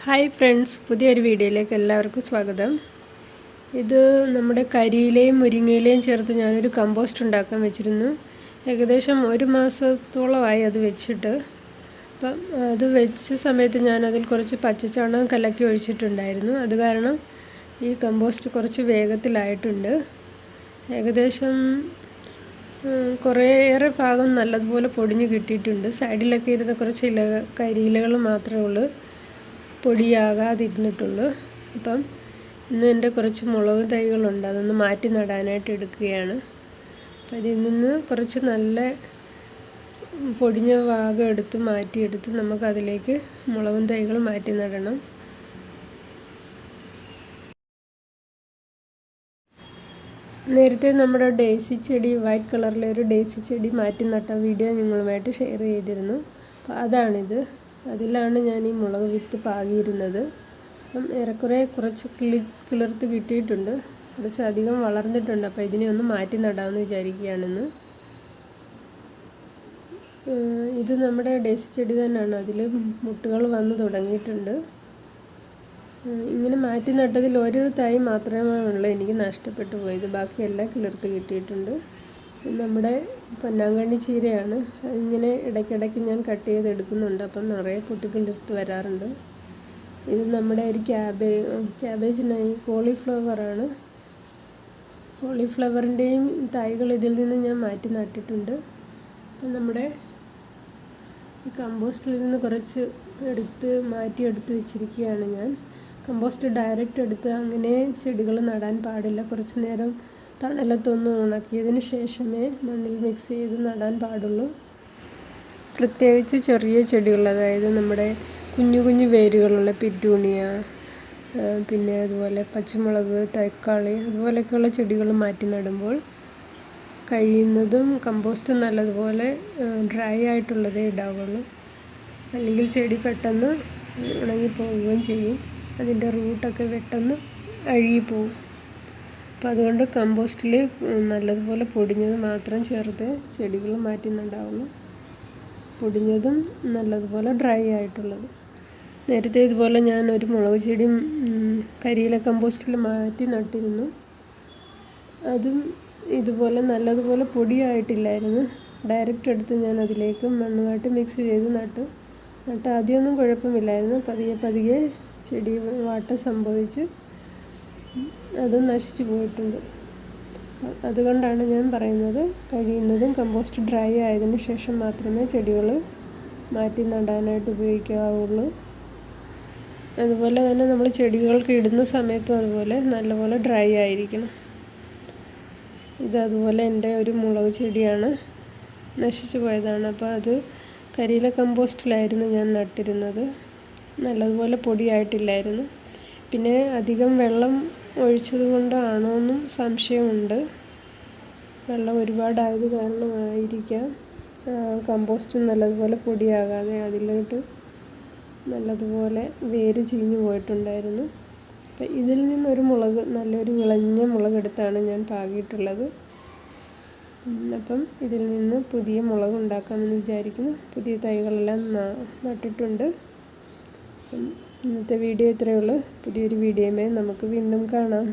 Hi friends, പുതിയൊരു വീഡിയോയിലേക്ക് എല്ലാവർക്കും സ്വാഗതം. ഇത് നമ്മുടെ കരിയിലയും മുരിങ്ങയിലയും ചേർത്ത് ഞാനൊരു കമ്പോസ്റ്റ് ഉണ്ടാക്കാൻ വെച്ചിരുന്നു. ഏകദേശം 1 മാസത്തോളമായി അത് വെച്ചിട്ട്. അപ്പം അത് വെച്ച സമയത്ത് ഞാനതിൽ കുറച്ച് പച്ചച്ചാണകം കലക്കി ഒഴിച്ചിട്ടുണ്ടായിരുന്നു. അത് കാരണം ഈ കമ്പോസ്റ്റ് കുറച്ച് വേഗത്തിലായിട്ടുണ്ട്. ഏകദേശം കുറേയേറെ ഭാഗം നല്ലതുപോലെ പൊടിഞ്ഞ് കിട്ടിയിട്ടുണ്ട്. സൈഡിലൊക്കെ ഇരുന്ന കുറച്ച് കരിയിലകൾ മാത്രമേ ഉള്ളൂ പൊടിയാകാതിരുന്നിട്ടുള്ളൂ. അപ്പം ഇന്ന് എൻ്റെ കുറച്ച് മുളക് തൈകളുണ്ട്, അതൊന്ന് മാറ്റി നടാനായിട്ട് എടുക്കുകയാണ്. അപ്പം ഇതിൽ നിന്ന് കുറച്ച് നല്ല പൊടിഞ്ഞ ഭാഗം എടുത്ത് മാറ്റിയെടുത്ത് നമുക്കതിലേക്ക് മുളകും തൈകൾ മാറ്റി നടണം. നേരത്തെ നമ്മുടെ ഡേസി ചെടി, വൈറ്റ് കളറിലെ ഒരു ഡേസി ചെടി മാറ്റി നട്ട വീഡിയോ നിങ്ങളുമായിട്ട് ഷെയർ ചെയ്തിരുന്നു. അപ്പോൾ അതാണിത്. അതിലാണ് ഞാൻ ഈ മുളക് വിത്ത് പാകിയിരുന്നത്. അപ്പം ഏറെക്കുറെ കുറച്ച് കിളിർത്ത് കിട്ടിയിട്ടുണ്ട്, കുറച്ച് അധികം വളർന്നിട്ടുണ്ട്. അപ്പോൾ ഇതിനെ ഒന്ന് മാറ്റി നടാമെന്ന് വിചാരിക്കുകയാണെന്ന്. ഇത് നമ്മുടെ ഡേസി ചെടി തന്നെയാണ്, അതിൽ മുട്ടുകൾ വന്ന് തുടങ്ങിയിട്ടുണ്ട്. ഇങ്ങനെ മാറ്റി നട്ടതിൽ ഒരു തൈ മാത്രമേ ഉള്ളൂ എനിക്ക് നഷ്ടപ്പെട്ടു പോയത്, ബാക്കിയെല്ലാം കിളിർത്ത് കിട്ടിയിട്ടുണ്ട്. നമ്മുടെ പൊന്നാങ്കണ്ണി ചീരയാണ്. അതിങ്ങനെ ഇടയ്ക്കിടയ്ക്ക് ഞാൻ കട്ട് ചെയ്തെടുക്കുന്നുണ്ട്, അപ്പം നിറയെ പൊട്ടിക്കിളിർത്ത് വരാറുണ്ട്. ഇത് നമ്മുടെ ഒരു ക്യാബേജിനായി കോളിഫ്ലവറാണ്. കോളിഫ്ലവറിൻ്റെയും തൈകൾ ഇതിൽ നിന്ന് ഞാൻ മാറ്റി നട്ടിട്ടുണ്ട്. അപ്പം നമ്മുടെ ഈ കമ്പോസ്റ്റിൽ നിന്ന് കുറച്ച് മാറ്റിയെടുത്ത് വെച്ചിരിക്കുകയാണ് ഞാൻ. കമ്പോസ്റ്റ് ഡയറക്റ്റ് എടുത്ത് അങ്ങനെ ചെടികൾ നടാൻ പാടില്ല. കുറച്ച് നേരം തണലത്തൊന്ന് ഉണക്കിയതിന് ശേഷമേ മണ്ണിൽ മിക്സ് ചെയ്ത് നടാൻ പാടുള്ളൂ. പ്രത്യേകിച്ച് ചെറിയ ചെടികൾ, അതായത് നമ്മുടെ കുഞ്ഞു കുഞ്ഞു വേരുകളുള്ള പിറ്റൂണിയ, പിന്നെ അതുപോലെ പച്ചമുളക്, തക്കാളി, അതുപോലെയൊക്കെയുള്ള ചെടികൾ മാറ്റി നടുമ്പോൾ കഴിയുന്നതും കമ്പോസ്റ്റ് നല്ലതുപോലെ ഡ്രൈ ആയിട്ടുള്ളതേ ഇടാവുള്ളൂ. അല്ലെങ്കിൽ ചെടി പെട്ടെന്ന് ഉണങ്ങിപ്പോവുകയും ചെയ്യും, അതിൻ്റെ റൂട്ടൊക്കെ പെട്ടെന്ന് അഴുകിപ്പോവും. അപ്പോൾ അതുകൊണ്ട് കമ്പോസ്റ്റിൽ നല്ലതുപോലെ പൊടിഞ്ഞത് മാത്രം ചേർത്ത് ചെടികൾ മാറ്റി നടാവുള്ളൂ. പൊടിഞ്ഞതും നല്ലതുപോലെ ഡ്രൈ ആയിട്ടുള്ളത്. നേരത്തെ ഇതുപോലെ ഞാൻ ഒരു മുളക് ചെടി കരിയില കമ്പോസ്റ്റിൽ മാറ്റി നട്ടിരുന്നു. അതും ഇതുപോലെ നല്ലതുപോലെ പൊടിയായിട്ടില്ലായിരുന്നു. ഡയറക്റ്റ് എടുത്ത് ഞാൻ അതിലേക്ക് മണ്ണുമായിട്ട് മിക്സ് ചെയ്ത് നട്ട് ആദ്യമൊന്നും കുഴപ്പമില്ലായിരുന്നു. പതിയെ ചെടി വാട്ടം സംഭവിച്ച് അത് നശിച്ചു പോയിട്ടുണ്ട്. അതുകൊണ്ടാണ് ഞാൻ പറയുന്നത്, കഴിയുന്നതും കമ്പോസ്റ്റ് ഡ്രൈ ആയതിനു ശേഷം മാത്രമേ ചെടികൾ മാറ്റി നടാനായിട്ട് ഉപയോഗിക്കാവുള്ളൂ. അതുപോലെ തന്നെ നമ്മൾ ചെടികൾക്ക് ഇടുന്ന സമയത്തും അതുപോലെ നല്ലപോലെ ഡ്രൈ ആയിരിക്കണം. ഇതതുപോലെ എൻ്റെ ഒരു മുളക് ചെടിയാണ്, നശിച്ചു പോയതാണ്. അപ്പോൾ അത് കരിയില കമ്പോസ്റ്റിലായിരുന്നു ഞാൻ നട്ടിരുന്നത്. നല്ലതുപോലെ പൊടിയായിട്ടില്ലായിരുന്നു. പിന്നെ അധികം വെള്ളം ഒഴിച്ചത് കൊണ്ടാണോ എന്നും സംശയമുണ്ട്. വെള്ളം ഒരുപാടായത് കാരണമായിരിക്കാം കമ്പോസ്റ്റ് നല്ലതുപോലെ പൊടിയാകാതെ അതിലോട്ട് നല്ലതുപോലെ വേര് ചീഞ്ഞു പോയിട്ടുണ്ടായിരുന്നു. അപ്പം ഇതിൽ നിന്നൊരു നല്ലൊരു വിളഞ്ഞ മുളകെടുത്താണ് ഞാൻ പാകിയിട്ടുള്ളത്. അപ്പം ഇതിൽ നിന്ന് പുതിയ മുളക് ഉണ്ടാക്കാമെന്ന് വിചാരിക്കുന്നു. പുതിയ തൈകളെല്ലാം നട്ടിട്ടുണ്ട്. ഇന്നത്തെ വീഡിയോ ഇത്രയേ ഉള്ളൂ. പുതിയൊരു വീഡിയോയുമായി നമുക്ക് വീണ്ടും കാണാം.